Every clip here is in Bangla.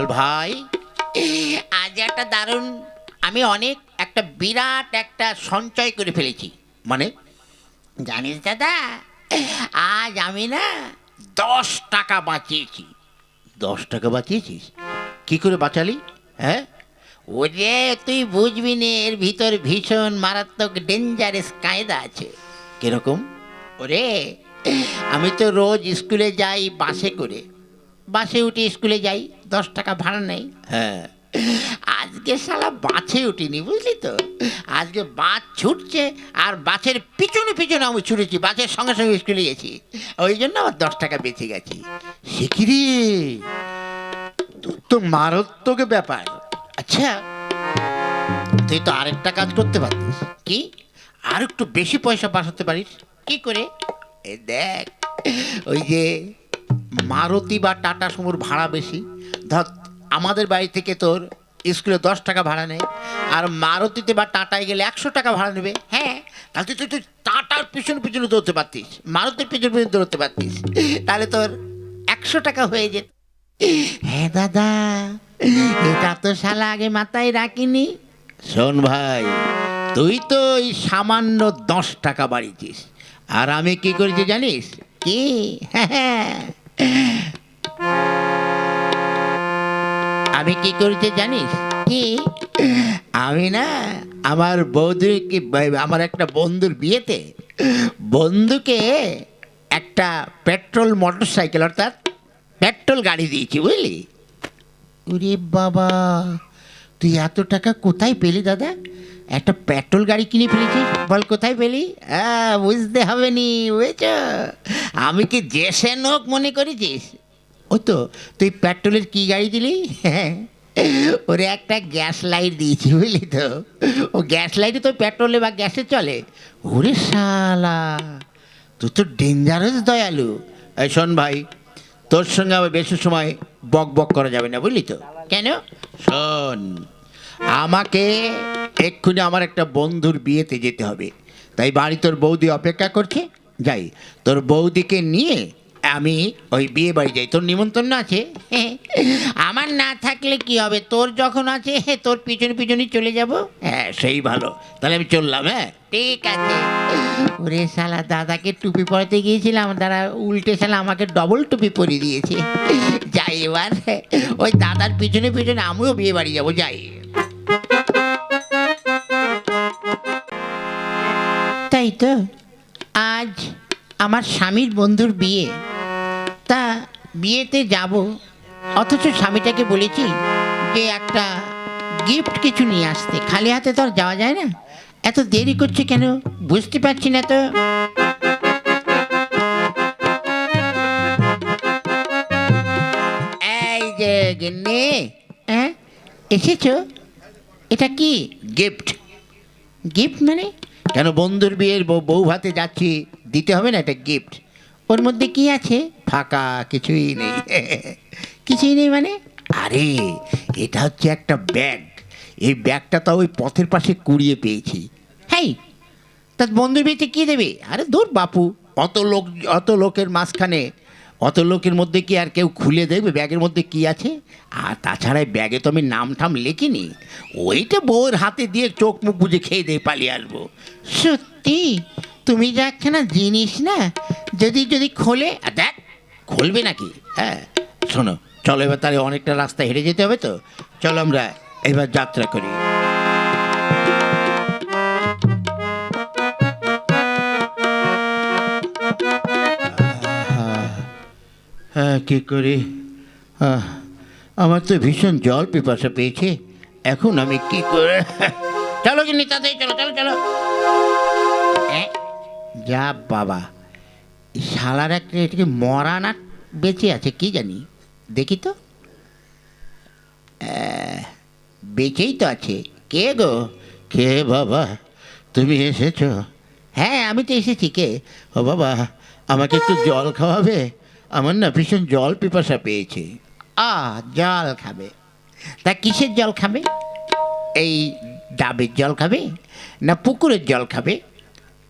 বল ভাই। আজ একটা দারুণ, আমি অনেক একটা বিরাট একটা সঞ্চয় করে ফেলেছি। মানে জানিস দাদা, আজ আমি না 10 টাকা বাঁচিয়েছি। 10 টাকা বাঁচিয়েছিস? কি করে বাঁচালি? হ্যাঁ, ওরে তুই বুঝবি না, এর ভিতর ভীষণ মারাত্মক ডেঞ্জারাস কায়দা আছে। কিরকম? ওরে, আমি তো রোজ স্কুলে যাই বাসে করে, বাসে উঠে স্কুলে যাই, 10 টাকা ভাড়া নেই। হ্যাঁ, আজকে শালা বাসে উঠিনি, বুঝলি তো। আজকে বাস ছুটছে আর বাসের পিছনে পিছনে আমি ছুটেছি, বাসের সঙ্গে সঙ্গে স্কুলে গেছি, ওই জন্য আমার 10 টাকা বেঁচে গেছি। সে কি রে, তোর তো মারাত্মক ব্যাপার। আচ্ছা, তুই তো আরেকটা কাজ করতে পারিস। কি? আর একটু বেশি পয়সা বাঁচাতে পারিস। কি করে? এ দেখ, ওই যে মারুতি বা টাটা সুমোর ভাড়া বেশি। ধর আমাদের বাড়ি থেকে তোর স্কুলে 10 টাকা ভাড়া নেয়, আর মারুতিতে বা টাটায় গেলে 100 টাকা ভাড়া নেবে। হ্যাঁ, তাহলে তুই তুই টাটার পিছনে পিছনে দৌড়তে পারতিস, মারুতির পিছনে পিছনে দৌড়তে পারতিস, তাহলে তোর 100 টাকা হয়ে যেত। হ্যাঁ দাদা, এটা তো শালা আগে মাথায় রাখিনি। শোন ভাই, তুই তো ওই সামান্য 10 টাকা বাড়িয়েছিস, আর আমি কি করেছি জানিস? কি? আমি কি করেছি জানিস? কি? আমি না আমার বৌদিকে, আমার একটা বন্ধুর বিয়েতে বন্ধুকে একটা পেট্রোল মোটর সাইকেল, অর্থাৎ পেট্রোল গাড়ি দিয়েছি, বুঝলি। ওরে বাবা, তুই এত টাকা কোথায় পেলি দাদা? একটা পেট্রোল গাড়ি কিনে ফেলেছিস, বল কোথায় পেলি? বুঝতে হবে নি, বুঝেছ? আমি কি জেসে নোক মনে করেছিস? ওই তো, তুই পেট্রোলের কি গাড়ি দিলি? ওরে একটা গ্যাস লাইট দিয়েছি, বুঝলি তো। ও গ্যাস লাইটে তো পেট্রোলে বা গ্যাসে চলে। ওরে শালা, তুই তো ডেঞ্জারাস দয়ালু। এই শোন ভাই, তোর সঙ্গে আবার বেশি সময় বক বক করা যাবে না, বুঝলি তো। কেন? শোন, আমাকে এক্ষুনি আমার একটা বন্ধুর বিয়েতে যেতে হবে, তাই বাড়ি তোর বৌদি অপেক্ষা করছে। যাই, তোর বৌদিকে নিয়ে আমি ওই বিয়ে বাড়ি যাই। তোর নিমন্ত্রণ আছে? আমার না থাকলে কি হবে, তোর যখন আছে তোর পিছনে পিছনে চলে যাব। হ্যাঁ, সেই ভালো, তাহলে আমি চললাম। হ্যাঁ, ঠিক আছে। ওরে শালা, দাদাকে টুপি পরাতে গিয়েছিলাম, দাদা উল্টে শালা আমাকে ডবল টুপি পরিয়ে দিয়েছে। যাই এবার, ওই দাদার পিছনে পিছনে আমিও বিয়ে বাড়ি যাবো। যাই। তাই তো, আজ আমার স্বামীর বন্ধুর বিয়ে, তা বিয়েতে যাব, অথচ স্বামীটাকে বলেছি যে একটা গিফট কিছু নিয়ে আসতে। খালি হাতে তো আর যাওয়া যায় না। এত দেরি করছে কেন বুঝতে পারছি না তো। এই যে গিন্নি, হ্যাঁ এসেছো? এটা কি? গিফট। গিফট মানে? কেন, বন্ধুর বিয়ের বউ ভাতে যাচ্ছি, দিতে হবে না একটা গিফট? ওর মধ্যে কি আছে? ফাঁকা, কিছুই নেই। কিছুই নেই মানে? আরে, এটা হচ্ছে একটা ব্যাগ। এই ব্যাগটা তো ওই পথের পাশে কুড়িয়ে পেয়েছি। হ্যাঁ, তা বন্ধুর বিয়েতে কী দেবে? আরে দূর বাপু, অত লোকের মাঝখানে, অত লোকের মধ্যে কি আর কেউ খুলে দেখবে ব্যাগের মধ্যে কি আছে? আর তাছাড়া ব্যাগে তো আমি নাম টাম লিখিনি, ওইটা বউয়ের হাতে দিয়ে চোখ মুখ বুঝে খেয়ে দিয়ে পালিয়ে আসবো। সত্যি? তুমি যা একখানা জিনিস না, যদি যদি খোলে, দেখ খুলবে নাকি। হ্যাঁ, শোনো, চলো এবার, তাহলে অনেকটা রাস্তা হেঁটে যেতে হবে তো, চলো আমরা এবার যাত্রা করি। হ্যাঁ, কী করি, আমার তো ভীষণ জল পিপাসা পেয়েছে, এখন আমি কি করে। চলো কিনি, তাড়াতাড়ি চলো চলো চলো। যা বাবা, শালার একটা, এটাকে মরা না বেঁচে আছে কি জানি, দেখি তো। বেঁচেই তো আছে। কে গো? কে বাবা, তুমি এসেছো? হ্যাঁ, আমি তো এসেছি। কে? ও বাবা, আমাকে একটু জল খাওয়াবে? আমার না ভীষণ জল পিপাসা পেয়েছে। জল খাবে? তা কিসের জল খাবে? এই ডাবের জল খাবে না পুকুরের জল খাবে?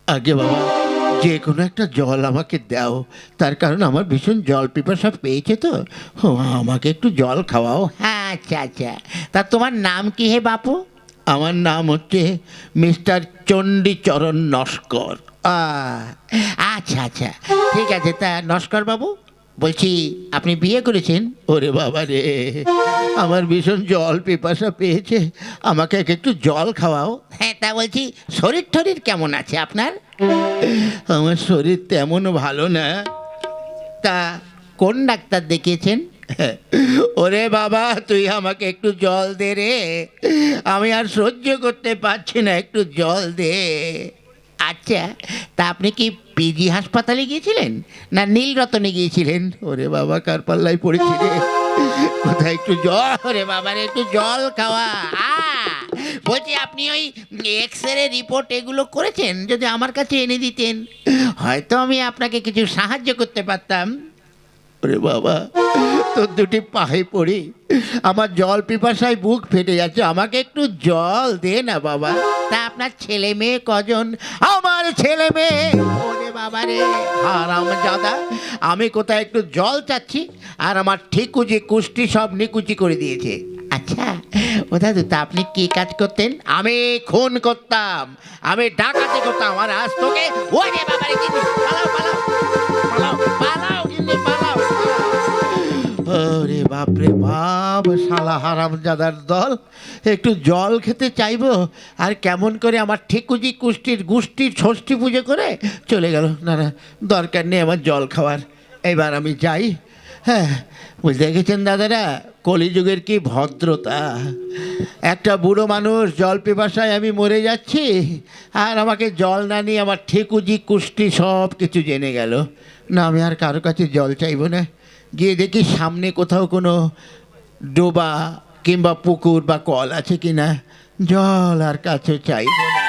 আগে বাবা, যে কোনো একটা জল আমাকে দাও, তার কারণ আমার ভীষণ জল পিপাসা পেয়েছে তো, আমাকে একটু জল খাওয়াও। হ্যাঁ, আচ্ছা আচ্ছা, তা তোমার নাম কি হে বাপু? আমার নাম হচ্ছে মিস্টার চণ্ডীচরণ নস্কর। আচ্ছা আচ্ছা, ঠিক আছে। তা নস্কর বাবু, বলছি আপনি বিয়ে করেছেন? ওরে বাবা রে, আমার ভীষণ জল পিপাসা পেয়েছে, আমাকে একটু জল খাওয়াও। হ্যাঁ, তা বলছি শরীর টরীর কেমন আছে আপনার? আমার শরীর তেমন ভালো না। তা কোন ডাক্তার দেখিয়েছেন? ওরে বাবা, তুই আমাকে একটু জল দে রে, আমি আর সহ্য করতে পারছি না, একটু জল দে। আচ্ছা, তা আপনি কি পিজি হাসপাতালে গিয়েছিলেন না নীলরতনে গিয়েছিলেন? ওরে বাবা, কার পাল্লায় পড়েছি রে, কোথায় একটু জল। ওরে বাবারে, একটু জল খাওয়া। বলছি আপনি ওই এক্স রে রিপোর্ট এগুলো করেছেন? যদি আমার কাছে এনে দিতেন, হয়তো আমি আপনাকে কিছু সাহায্য করতে পারতাম। ওরে বাবা, তোর দুটি পায়ে পড়ি, আমার জল পিপাসায় বুক ফেটে যাচ্ছে, আমাকে একটু জল দে না বাবা। তা আপনার ছেলে মেয়ে কজন? আমার ছেলে মেয়ে, ওরে বাবা রে হারামজাদা, আমি কোথায় একটু জল চাচ্ছি আর আমার ঠিকুজি কুষ্টি সব নিকুচি করে দিয়েছে। আচ্ছা ও দাদু, তা আপনি কি কাজ করতেন? আমি খুন করতাম, আমি ডাকাতি করতাম, আর আজ তোকে। ওরে বাবারে, কিন্তু পালাও পালাও পালাও পালাও, কিন্তু পালাও। ওরে বাপরে বাপ, শালা হারামজাদার দল, একটু জল খেতে চাইবো আর কেমন করে আমার ঠিকুজি কুষ্টির গুষ্টির ষষ্ঠী পুজো করে চলে গেল। না না, দরকার নেই আমার জল খাওয়ার, এবার আমি যাই। হ্যাঁ, বুঝতে গেছেন দাদারা, কলিযুগের কি ভদ্রতা। একটা বুড়ো মানুষ জল পিপাসায় আমি মরে যাচ্ছি, আর আমাকে জল না নিয়ে আমার ঠিকুজি কুষ্টি সব কিছু জেনে গেল। না, আমি আর কারো কাছে জল চাইবো না, গিয়ে দেখি সামনে কোথাও কোনো ডোবা কিংবা পুকুর বা কল আছে কিনা, জল আর কাছে চাইবো না।